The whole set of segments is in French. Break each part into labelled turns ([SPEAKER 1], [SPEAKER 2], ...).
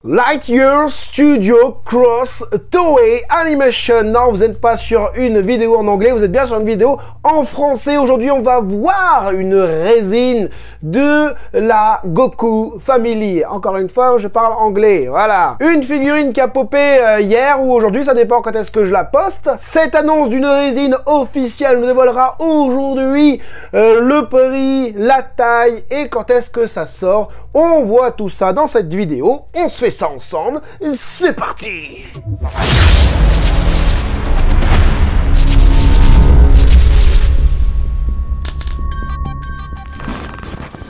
[SPEAKER 1] Lightyear Studio Cross Toei Animation. Non, vous n'êtes pas sur une vidéo en anglais, vous êtes bien sur une vidéo en français. Aujourd'hui, on va voir une résine de la Goku Family. Encore une fois, je parle anglais, voilà. Une figurine qui a popé hier ou aujourd'hui, ça dépend quand est-ce que je la poste. Cette annonce d'une résine officielle nous dévoilera aujourd'hui le prix, la taille et quand est-ce que ça sort. On voit tout ça dans cette vidéo. On se fait ça ensemble, c'est parti!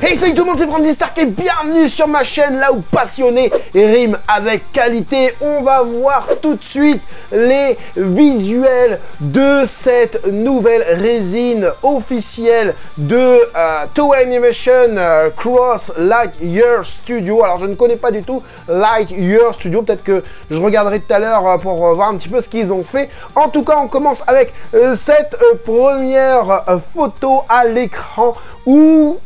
[SPEAKER 1] Hey, salut tout le monde, c'est Brandy Stark et bienvenue sur ma chaîne, là où passionné rime avec qualité. On va voir tout de suite les visuels de cette nouvelle résine officielle de Toei Animation Cross Lightyear Studio. Alors, je ne connais pas du tout Lightyear Studio, peut-être que je regarderai tout à l'heure pour voir un petit peu ce qu'ils ont fait. En tout cas, on commence avec cette première photo à l'écran où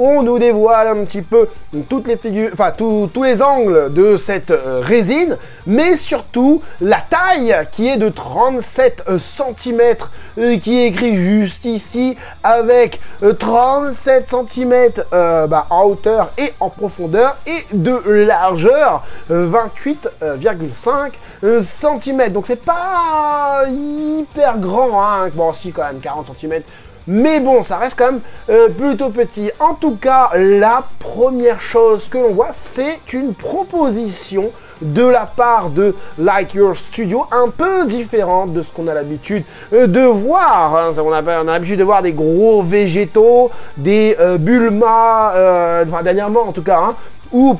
[SPEAKER 1] on nous dévoile un petit peu toutes les figures, enfin tous les angles de cette résine, mais surtout la taille qui est de 37 cm, qui est écrit juste ici avec 37 cm en hauteur et en profondeur et de largeur 28,5 cm. Donc c'est pas hyper grand, hein. Bon si quand même 40 cm. Mais bon, ça reste quand même plutôt petit. En tout cas, la première chose que l'on voit, c'est une proposition de la part de Lightyear Studio, un peu différente de ce qu'on a l'habitude de voir. Hein. On a l'habitude de voir des gros végétaux, des Bulma, enfin dernièrement en tout cas, hein, ou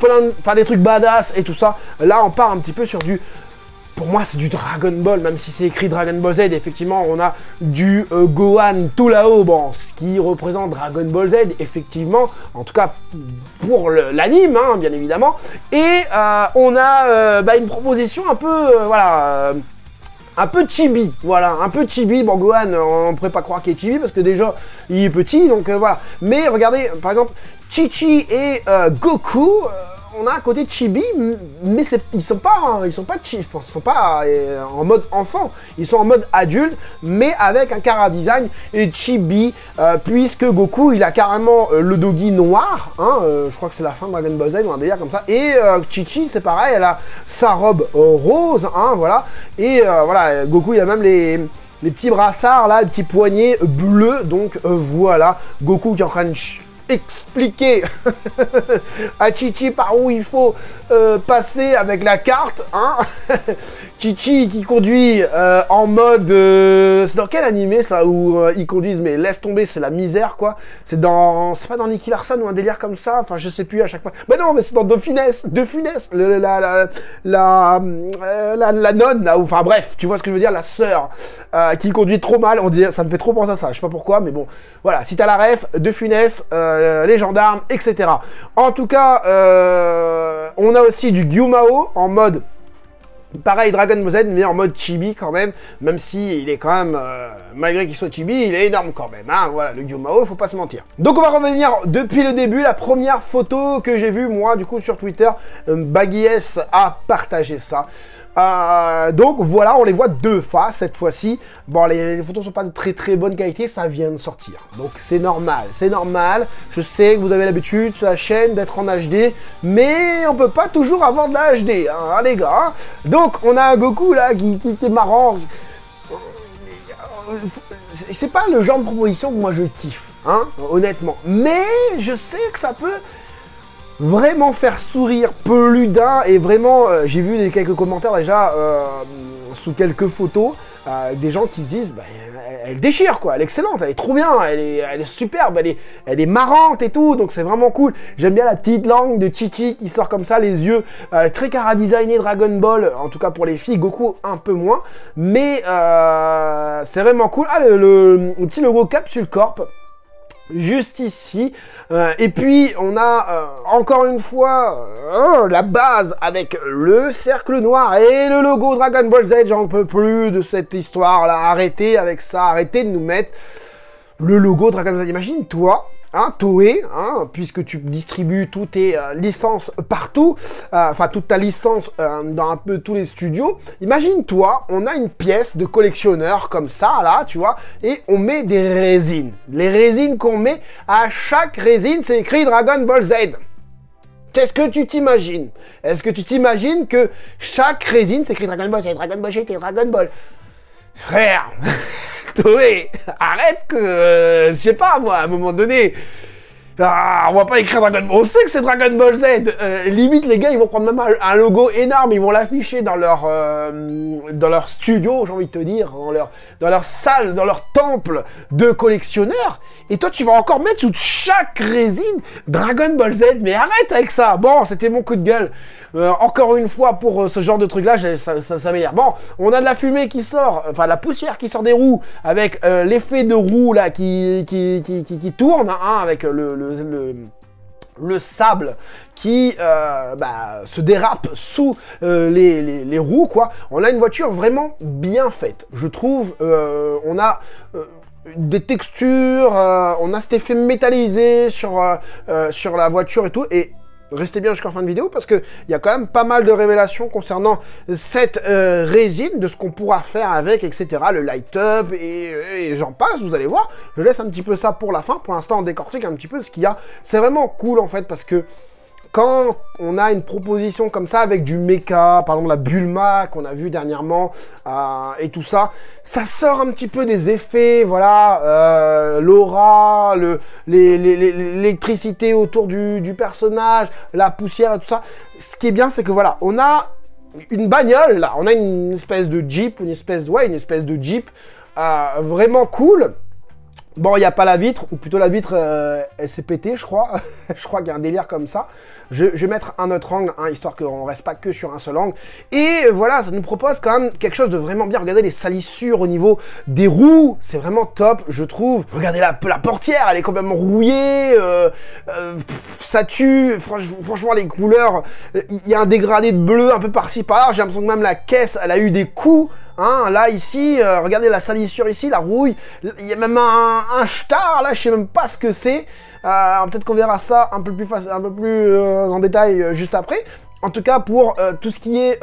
[SPEAKER 1] des trucs badass et tout ça. Là, on part un petit peu sur du... Pour moi, c'est du Dragon Ball, même si c'est écrit Dragon Ball Z. Effectivement, on a du Gohan tout là-haut, bon, ce qui représente Dragon Ball Z, effectivement, en tout cas pour l'anime, hein, bien évidemment. Et on a une proposition un peu, un peu chibi, voilà, un peu chibi. Bon, Gohan, on ne pourrait pas croire qu'il est chibi parce que déjà, il est petit, donc voilà. Mais regardez, par exemple, Chi-Chi et Goku... on a un côté chibi, mais ils sont pas chibi, ils sont pas en mode enfant, ils sont en mode adulte, mais avec un chara design et chibi, puisque Goku, il a carrément le dogi noir, hein, je crois que c'est la fin de Dragon Ball Z ou un délire comme ça, et Chi-Chi, c'est pareil, elle a sa robe rose, hein, voilà, et voilà, Goku, il a même les petits brassards, là, les petits poignets bleus, donc voilà, Goku qui est en train de expliquer à Chi-Chi par où il faut passer avec la carte, hein. Chi-Chi qui conduit en mode... c'est dans quel animé ça où ils conduisent, mais laisse tomber, c'est la misère quoi. C'est pas dans Nicky Larson ou un délire comme ça, enfin je sais plus à chaque fois. Mais non, mais c'est dans De Funès, la nonne là, enfin bref, tu vois ce que je veux dire, la sœur qui conduit trop mal, on dit, ça me fait trop penser à ça, je sais pas pourquoi, mais bon, voilà, si t'as la ref, De Funès, les gendarmes, etc. En tout cas, on a aussi du Gyumao en mode pareil Dragon Ball Z, mais en mode chibi quand même si il est quand même, malgré qu'il soit chibi, il est énorme quand même, hein, voilà, le Gyumao, faut pas se mentir. Donc on va revenir depuis le début, la première photo que j'ai vue, moi, du coup, sur Twitter, Baggy S a partagé ça. Donc voilà, on les voit deux fois cette fois-ci. Bon, les photos sont pas de très bonne qualité, ça vient de sortir. Donc c'est normal, c'est normal. Je sais que vous avez l'habitude sur la chaîne d'être en HD, mais on peut pas toujours avoir de la HD, hein, les gars. Donc on a un Goku là qui est marrant. C'est pas le genre de proposition que moi je kiffe, hein, honnêtement. Mais je sais que ça peut vraiment faire sourire plus d'un, et vraiment, j'ai vu quelques commentaires déjà sous quelques photos, des gens qui disent, bah, elle déchire quoi, elle est excellente, elle est trop bien, elle est superbe, elle est marrante et tout, donc c'est vraiment cool. J'aime bien la petite langue de Chi-Chi qui sort comme ça, les yeux très chara designé Dragon Ball, en tout cas pour les filles, Goku un peu moins, mais c'est vraiment cool. Ah, le petit logo Capsule Corp, juste ici, et puis on a encore une fois la base avec le cercle noir et le logo Dragon Ball Z. J'en peux plus de cette histoire là, arrêtez avec ça, arrêtez de nous mettre le logo Dragon Ball Z. Imagine toi, hein, Toei, hein, puisque tu distribues toutes tes licences partout, enfin toute ta licence dans un peu tous les studios. Imagine-toi, on a une pièce de collectionneur comme ça, là, tu vois, et on met des résines. Les résines qu'on met, à chaque résine, c'est écrit Dragon Ball Z. Qu'est-ce que tu t'imagines? Est-ce que tu t'imagines que chaque résine, c'est écrit Dragon Ball Z, Dragon Ball GT, Dragon Ball... Frère, Toei, arrête que, je sais pas moi, à un moment donné, on va pas écrire Dragon Ball, on sait que c'est Dragon Ball Z, limite les gars ils vont prendre même un logo énorme, ils vont l'afficher dans leur studio, j'ai envie de te dire, dans leur salle, dans leur temple de collectionneurs, et toi tu vas encore mettre sous chaque résine Dragon Ball Z, mais arrête avec ça. Bon, c'était mon coup de gueule, encore une fois pour ce genre de truc là, ça m'énerve. Bon, on a de la fumée qui sort, enfin la poussière qui sort des roues, avec l'effet de roue là qui tourne, hein, avec le sable qui se dérape sous les roues, quoi. On a une voiture vraiment bien faite, je trouve. On a des textures, on a cet effet métallisé sur la voiture et tout, et restez bien jusqu'à la fin de vidéo parce qu'il y a quand même pas mal de révélations concernant cette résine, de ce qu'on pourra faire avec, etc. Le light-up et j'en passe, vous allez voir. Je laisse un petit peu ça pour la fin. Pour l'instant, on décortique un petit peu ce qu'il y a. C'est vraiment cool en fait parce que quand on a une proposition comme ça avec du mecha, par exemple la Bulma qu'on a vu dernièrement et tout ça, ça sort un petit peu des effets, voilà, l'aura, l'électricité autour du personnage, la poussière et tout ça. Ce qui est bien, c'est que voilà, on a une bagnole là, on a une espèce de Jeep, une espèce de Jeep vraiment cool. Bon, il n'y a pas la vitre, ou plutôt la vitre, elle s'est pétée, je crois. Je crois qu'il y a un délire comme ça. Je vais mettre un autre angle, hein, histoire qu'on ne reste pas que sur un seul angle. Et voilà, ça nous propose quand même quelque chose de vraiment bien. Regardez les salissures au niveau des roues, c'est vraiment top, je trouve. Regardez la portière, elle est complètement rouillée, ça tue. Franchement, les couleurs, il y a un dégradé de bleu un peu par-ci, par-là. J'ai l'impression que même la caisse, elle a eu des coups. Hein, là, ici, regardez la salissure ici, la rouille. Il y a même un star, là, je sais même pas ce que c'est. Peut-être qu'on verra ça un peu plus en détail juste après. En tout cas, pour tout ce qui est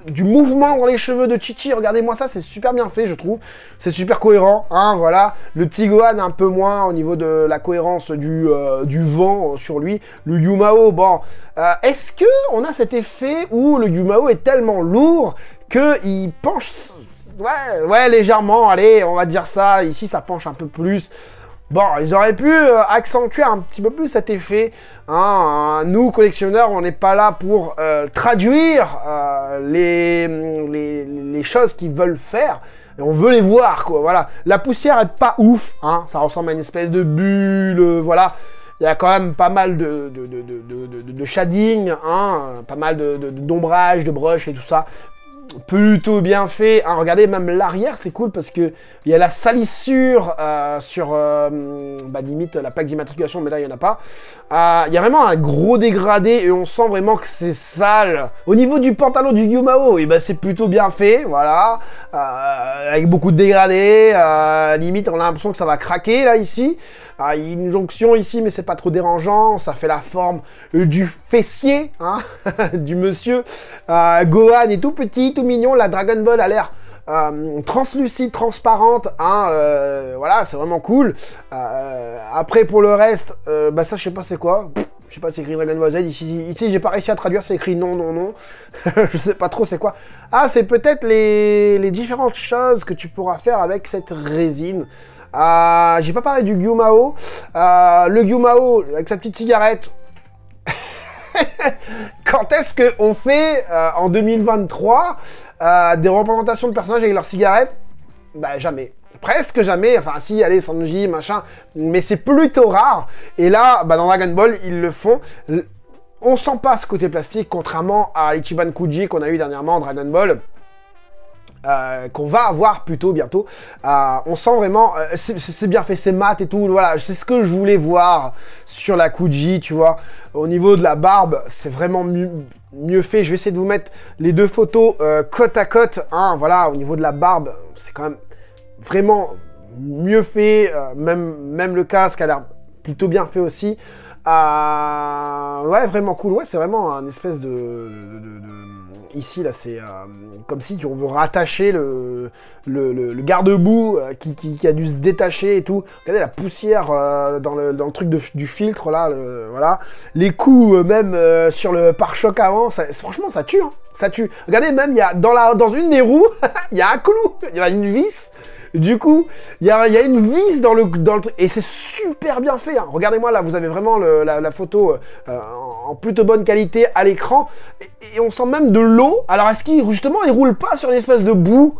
[SPEAKER 1] du mouvement dans les cheveux de Chi-Chi, regardez-moi ça, c'est super bien fait, je trouve. C'est super cohérent, hein, voilà. Le petit Gohan, un peu moins au niveau de la cohérence du vent sur lui. Le Yumao, bon, est-ce que on a cet effet où le Yumao est tellement lourd qu'il penche, ouais, légèrement, allez, on va dire ça, ici ça penche un peu plus. Bon, ils auraient pu accentuer un petit peu plus cet effet. Hein. Nous, collectionneurs, on n'est pas là pour traduire les choses qu'ils veulent faire. Et on veut les voir, quoi, voilà. La poussière est pas ouf, hein. Ça ressemble à une espèce de bulle, voilà. Il y a quand même pas mal de shading, hein, pas mal d'ombrage, de brush et tout ça. Plutôt bien fait, hein. Regardez, même l'arrière c'est cool parce que il y a la salissure sur limite la plaque d'immatriculation, mais là il n'y en a pas. Il y a vraiment un gros dégradé et on sent vraiment que c'est sale. Au niveau du pantalon du Yumao, et ben c'est plutôt bien fait, voilà, avec beaucoup de dégradés, limite on a l'impression que ça va craquer là ici. Il y a une jonction ici, mais c'est pas trop dérangeant. Ça fait la forme du fessier, hein, du monsieur. Gohan est tout petit, tout mignon. La Dragon Ball a l'air translucide, transparente. Hein, voilà, c'est vraiment cool. Après, pour le reste, ça, je sais pas c'est quoi. Je sais pas, c'est écrit Dragon Ball Z. Ici j'ai pas réussi à traduire, c'est écrit non, non, non. Je sais pas trop c'est quoi. Ah, c'est peut-être les différentes choses que tu pourras faire avec cette résine. J'ai pas parlé du Gyumao. Le Gyumao, avec sa petite cigarette. Quand est-ce qu'on fait, en 2023, des représentations de personnages avec leurs cigarettes? Bah, jamais. Presque jamais. Enfin, si, allez, Sanji, machin. Mais c'est plutôt rare. Et là, dans Dragon Ball, ils le font. On sent pas ce côté plastique, contrairement à Ichiban Kuji qu'on a eu dernièrement en Dragon Ball. Qu'on va avoir plutôt bientôt. On sent vraiment, c'est bien fait, c'est mat et tout, voilà, c'est ce que je voulais voir sur la Kuji, tu vois. Au niveau de la barbe, c'est vraiment mieux fait. Je vais essayer de vous mettre les deux photos côte à côte, hein, voilà, au niveau de la barbe, c'est quand même vraiment mieux fait, même le casque a l'air plutôt bien fait aussi. Ouais, vraiment cool. Ouais, c'est vraiment un espèce ici, là, c'est comme si on veut rattacher le garde-boue qui a dû se détacher et tout. Regardez la poussière dans le truc du filtre, là, voilà. Les coups, même sur le pare-choc avant, franchement, ça tue, hein. Ça tue. Regardez, même, il y a, dans une des roues, il y a un clou, il y a une vis. Du coup, il y a une vis dans le truc, et c'est super bien fait, hein. Regardez-moi là, vous avez vraiment la photo en plutôt bonne qualité à l'écran, et on sent même de l'eau. Alors est-ce qu'il, justement, il roule pas sur une espèce de boue?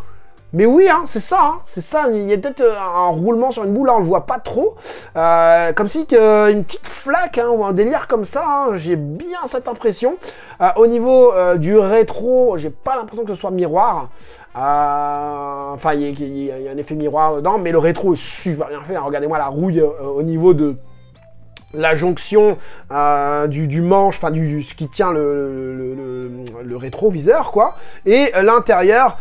[SPEAKER 1] Mais oui, hein, c'est ça, il y a peut-être un roulement sur une boue, là on le voit pas trop, comme si une petite flaque, hein, ou un délire comme ça, hein, j'ai bien cette impression. Au niveau du rétro, j'ai pas l'impression que ce soit miroir, enfin il y a un effet miroir dedans, mais le rétro est super bien fait, hein. Regardez-moi la rouille au niveau de la jonction du manche, enfin ce qui tient le rétroviseur, quoi. Et l'intérieur,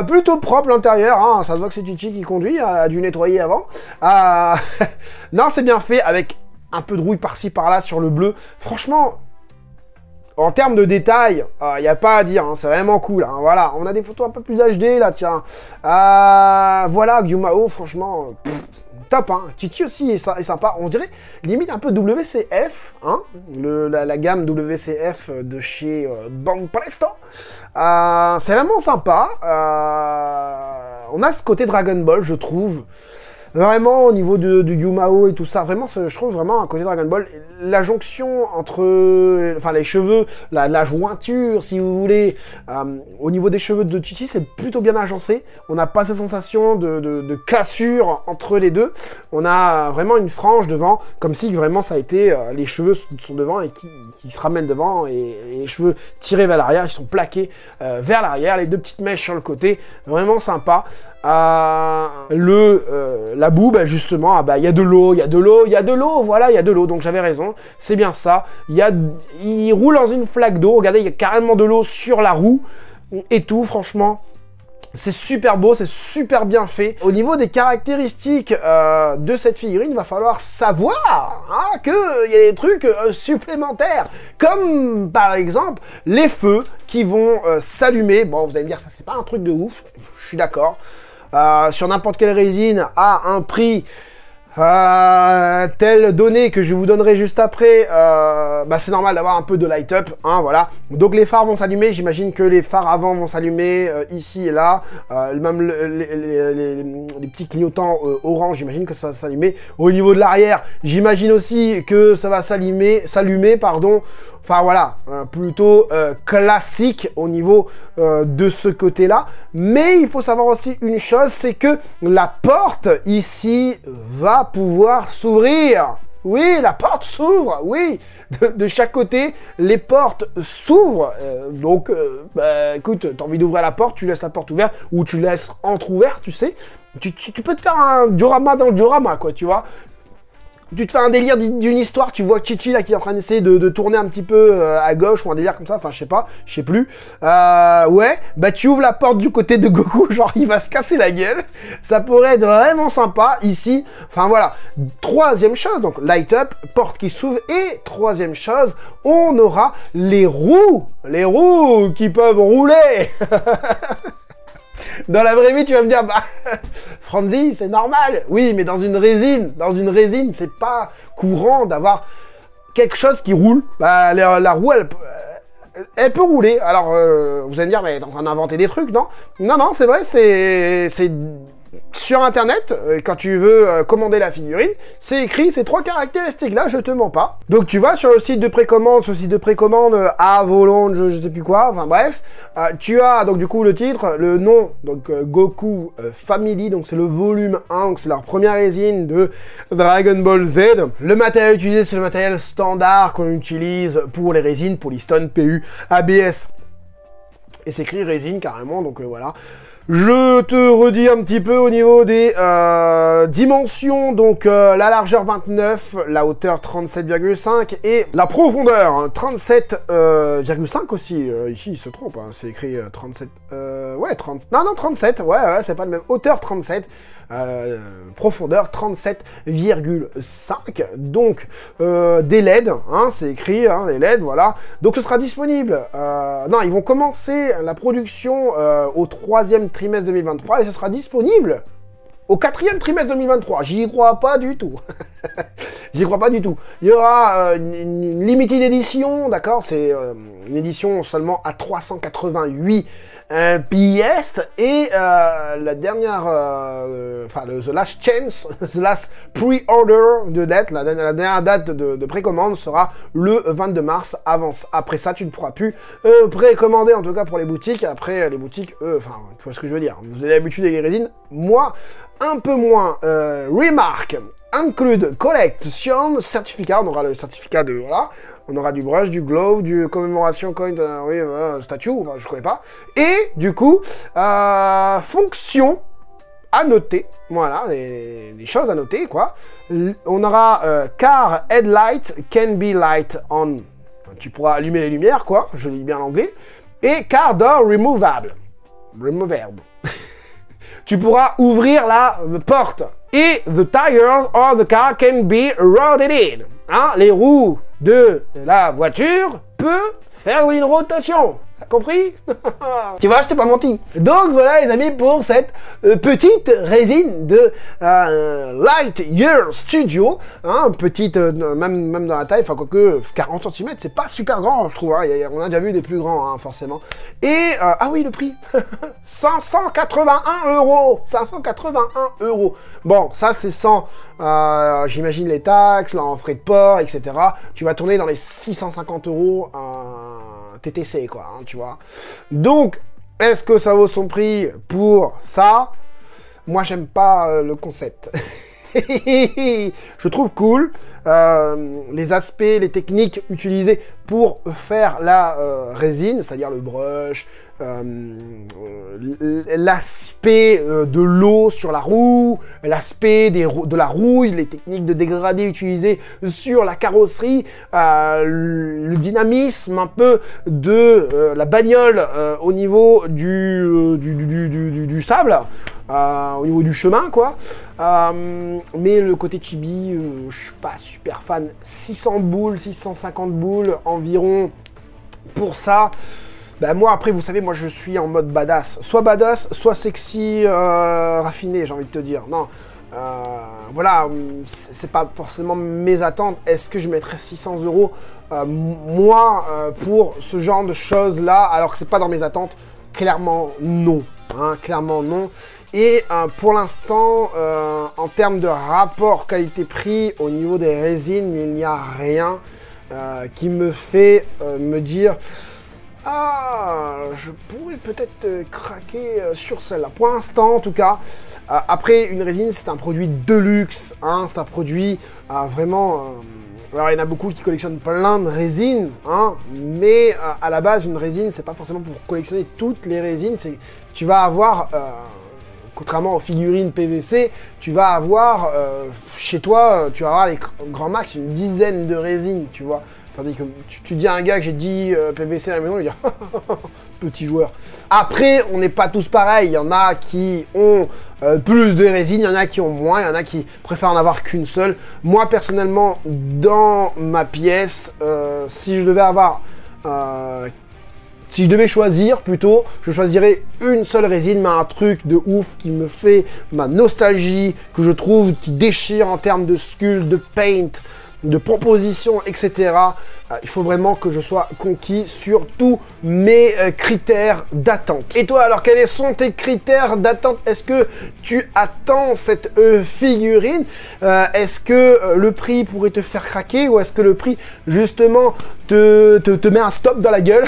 [SPEAKER 1] plutôt propre l'intérieur, hein, ça se voit que c'est Chichi qui conduit, a dû nettoyer avant. Non, c'est bien fait, avec un peu de rouille par-ci par-là sur le bleu. Franchement, en termes de détails, il n'y a pas à dire, hein, c'est vraiment cool, hein, voilà. On a des photos un peu plus HD, là, tiens. Voilà, Gyumao, franchement... top, hein. Chichi aussi est sympa, on dirait limite un peu WCF, hein, la gamme WCF de chez Banque Presto. C'est vraiment sympa. On a ce côté Dragon Ball, je trouve. Vraiment, au niveau du Yumao et tout ça, vraiment, je trouve vraiment un côté Dragon Ball. La jonction entre... Enfin, les cheveux, la jointure, si vous voulez, au niveau des cheveux de Chichi, c'est plutôt bien agencé. On n'a pas cette sensation de cassure entre les deux. On a vraiment une frange devant, comme si vraiment ça a été... les cheveux sont devant et qui se ramènent devant, et les cheveux tirés vers l'arrière, ils sont plaqués vers l'arrière, les deux petites mèches sur le côté, vraiment sympa. La boue, bah justement, il y a de l'eau, voilà, il y a de l'eau, donc j'avais raison, c'est bien ça. Il roule dans une flaque d'eau, regardez, il y a carrément de l'eau sur la roue, et tout, franchement, c'est super beau, c'est super bien fait. Au niveau des caractéristiques de cette figurine, il va falloir savoir, hein, qu'il y a des trucs supplémentaires, comme par exemple les feux qui vont s'allumer. Bon, vous allez me dire, ça c'est pas un truc de ouf, je suis d'accord. Sur n'importe quelle résine à un prix telle donnée que je vous donnerai juste après, bah c'est normal d'avoir un peu de light up, hein, voilà. Donc les phares vont s'allumer, j'imagine que les phares avant vont s'allumer ici et là, même les petits clignotants orange, j'imagine que ça va s'allumer. Au niveau de l'arrière, j'imagine aussi que ça va s'allumer, pardon. Enfin voilà, plutôt classique au niveau de ce côté-là. Mais il faut savoir aussi une chose, c'est que la porte ici va pouvoir s'ouvrir. Oui, la porte s'ouvre, oui. De chaque côté, les portes s'ouvrent. Donc, bah, écoute, t'as envie d'ouvrir la porte, tu laisses la porte ouverte ou tu laisses entre-ouverte, tu sais. Tu peux te faire un diorama dans le diorama, quoi, tu vois. Tu te fais un délire d'une histoire, tu vois Chichi là qui est en train d'essayer de tourner un petit peu à gauche ou un délire comme ça, enfin je sais pas, je sais plus. Ouais, bah tu ouvres la porte du côté de Goku, genre il va se casser la gueule. Ça pourrait être vraiment sympa ici. Enfin voilà. Troisième chose, donc light up, porte qui s'ouvre, et troisième chose, on aura les roues qui peuvent rouler. Dans la vraie vie, tu vas me dire, bah, Franzi, c'est normal. Oui, mais dans une résine, c'est pas courant d'avoir quelque chose qui roule. Bah, la roue, elle peut rouler. Alors, vous allez me dire, mais t'es en train d'inventer des trucs, non? Non, c'est vrai, c'est sur internet, quand tu veux commander la figurine, c'est écrit ces trois caractéristiques-là, je te mens pas. Donc tu vas sur le site de précommande, à Volonte, je sais plus quoi, enfin bref, tu as donc du coup le titre, le nom, donc Goku Family, donc c'est le volume 1, donc c'est leur première résine de Dragon Ball Z. Le matériel utilisé, c'est le matériel standard qu'on utilise pour les résines, Polystone, PU, ABS. Et c'est écrit résine carrément, donc voilà. Je te redis un petit peu au niveau des dimensions, donc la largeur 29, la hauteur 37,5 et la profondeur 37,5 aussi. Ici il se trompe, hein, c'est écrit 37, ouais 30, non 37, ouais c'est pas le même, hauteur 37. Profondeur 37,5, donc des LED, hein, c'est écrit, hein, les LED, voilà. Donc ce sera disponible, non, ils vont commencer la production au 3e trimestre 2023 et ce sera disponible au 4e trimestre 2023. J'y crois pas du tout. J'y crois pas du tout. Il y aura une limited edition, d'accord, c'est une édition seulement à 388 pièces et la dernière, enfin the last chance, the last pre-order de date, la dernière date de précommande sera le 22 mars. Après ça, tu ne pourras plus précommander, en tout cas pour les boutiques. Après, les boutiques, enfin, tu vois ce que je veux dire. Vous avez l'habitude avec les résines, moi, un peu moins. Remark, include collection certificat, on aura le certificat de, voilà. On aura du brush, du glove, du commémoration coin, oui, statue, enfin, je connais pas. Et du coup, fonction à noter, voilà, les choses à noter, quoi. On aura car headlight can be light on. Tu pourras allumer les lumières, quoi, je lis bien l'anglais. Et car door removable. Removable. Tu pourras ouvrir la porte. Et the tires of the car can be rotated. Hein, les roues de la voiture peuvent faire une rotation. T'as compris? Tu vois, je t'ai pas menti. Donc voilà les amis pour cette petite résine de Lightyear Studio. Hein, petite, même dans la taille, enfin quoique 40 cm, c'est pas super grand je trouve. Hein, on a déjà vu des plus grands hein, forcément. Et, ah oui le prix 581 €. 581 €. Bon, ça c'est sans, j'imagine les taxes, là, en frais de port, etc. Tu vas tourner dans les 650 € TTC, quoi, hein, tu vois. Donc, est-ce que ça vaut son prix pour ça? Moi, j'aime pas le concept. Je trouve cool les aspects, les techniques utilisées pour faire la résine, c'est-à-dire le brush, l'aspect de l'eau sur la roue, l'aspect de la rouille, les techniques de dégradé utilisées sur la carrosserie, le dynamisme un peu de la bagnole au niveau du sable, au niveau du chemin, quoi. Mais le côté chibi, je suis pas super fan. 600 boules, 650 boules environ pour ça. Ben moi après vous savez, moi je suis en mode badass, soit sexy, raffiné, j'ai envie de te dire. Non, voilà, c'est pas forcément mes attentes. Est-ce que je mettrais 600 € moi pour ce genre de choses là alors que c'est pas dans mes attentes? Clairement non, hein, clairement non. Et pour l'instant, en termes de rapport qualité-prix au niveau des résines, il n'y a rien qui me fait me dire ah, je pourrais peut-être craquer sur celle-là. Pour l'instant, en tout cas, après, une résine, c'est un produit de luxe. Hein, c'est un produit vraiment... alors, il y en a beaucoup qui collectionnent plein de résines. Hein, mais à la base, une résine, c'est pas forcément pour collectionner toutes les résines. Tu vas avoir... contrairement aux figurines PVC, tu vas avoir chez toi, tu vas avoir les grands max une dizaine de résines, tu vois. Tandis que tu dis à un gars que j'ai 10 PVC à la maison, il va dire petit joueur. Après, on n'est pas tous pareils. Il y en a qui ont plus de résine, il y en a qui ont moins, il y en a qui préfèrent en avoir qu'une seule. Moi, personnellement, dans ma pièce, si je devais avoir... si je devais choisir plutôt, je choisirais une seule résine, mais un truc de ouf qui me fait ma nostalgie, que je trouve qui déchire en termes de sculpte, de paint, de proposition, etc. Il faut vraiment que je sois conquis sur tous mes critères d'attente. Et toi, alors, quels sont tes critères d'attente? Est-ce que tu attends cette figurine? Est-ce que le prix pourrait te faire craquer? Ou est-ce que le prix, justement, te met un stop dans la gueule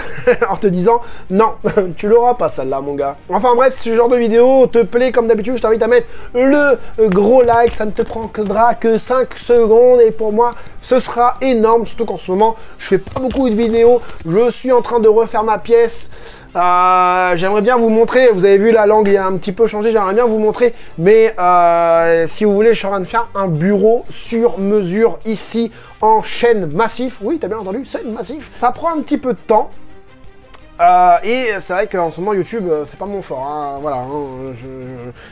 [SPEAKER 1] en te disant « Non, tu l'auras pas celle-là, mon gars ». Enfin bref, si ce genre de vidéo te plaît, comme d'habitude, je t'invite à mettre le gros like. Ça ne te prendra que 5 secondes. Et pour moi, ce sera énorme, surtout qu'en ce moment, je fais pas beaucoup de vidéos. Je suis en train de refaire ma pièce. J'aimerais bien vous montrer, vous avez vu la langue est un petit peu changé, j'aimerais bien vous montrer, mais si vous voulez, je suis en train de faire un bureau sur mesure ici en chêne massif. Oui, t'as bien entendu, chêne massif. Ça prend un petit peu de temps. Et c'est vrai qu'en ce moment YouTube c'est pas mon fort, hein. Voilà, hein,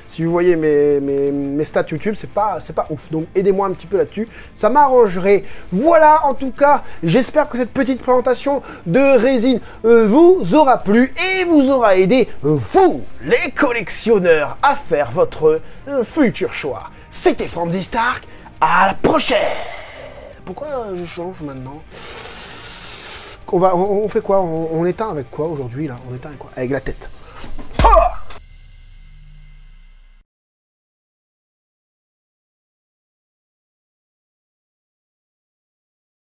[SPEAKER 1] si vous voyez mes stats YouTube, c'est pas ouf, donc aidez-moi un petit peu là-dessus, ça m'arrangerait. Voilà, en tout cas, j'espère que cette petite présentation de résine vous aura plu et vous aura aidé, vous les collectionneurs, à faire votre futur choix. C'était Franzy Stark, à la prochaine. Pourquoi je change maintenant? On fait quoi? On éteint avec quoi aujourd'hui là? On éteint avec quoi? Avec la tête.